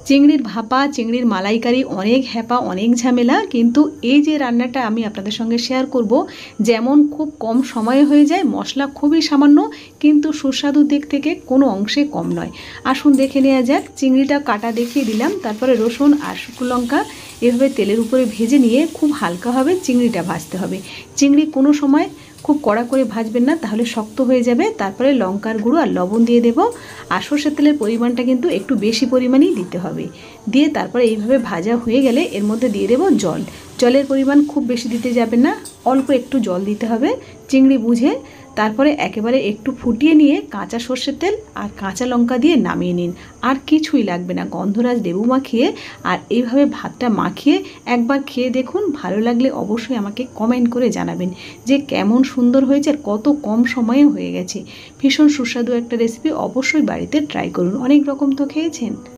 চিংড়ির ভাপা, চিংড়ির মালাইকারি অনেক হ্যাপা, অনেক ঝামেলা, কিন্তু এই যে রান্নাটা আমি আপনাদের সঙ্গে শেয়ার করব, যেমন খুব কম সময়ে হয়ে যায়, মশলা খুবই সামান্য, কিন্তু সুস্বাদুর দিক থেকে কোনো অংশে কম নয়। আসুন দেখে নেওয়া যাক। চিংড়িটা কাটা দেখিয়ে দিলাম, তারপরে রসুন আর শুকনো লঙ্কা এভাবে তেলের উপরে ভেজে নিয়ে খুব হালকাভাবে চিংড়িটা ভাজতে হবে। চিংড়ি কোনো সময় খুব কড়া করে ভাজবেন না, তাহলে শক্ত হয়ে যাবে। তারপরে লঙ্কার গুঁড়ো আর লবণ দিয়ে দেব, আর সর্ষের তেলের পরিমাণটা কিন্তু একটু বেশি পরিমাণেই দিতে হবে। দিয়ে তারপরে এইভাবে ভাজা হয়ে গেলে এর মধ্যে দিয়ে দেব জল। জলের পরিমাণ খুব বেশি দিতে যাবেন না, অল্প একটু জল দিতে হবে চিংড়ি বুঝে। তারপরে একেবারে একটু ফুটিয়ে নিয়ে কাঁচা সর্ষের তেল আর কাঁচা লঙ্কা দিয়ে নামিয়ে নিন। আর কিছুই লাগবে না, গন্ধরাজ লেবু মাখিয়ে আর এইভাবে ভাতটা মাখিয়ে একবার খেয়ে দেখুন। ভালো লাগলে অবশ্যই আমাকে কমেন্ট করে জানাবেন যে কেমন সুন্দর হয়েছে আর কত কম সময়ে হয়ে গেছে। ভীষণ সুস্বাদু একটা রেসিপি, অবশ্যই বাড়িতে ট্রাই করুন। অনেক রকম তো খেয়েছেন।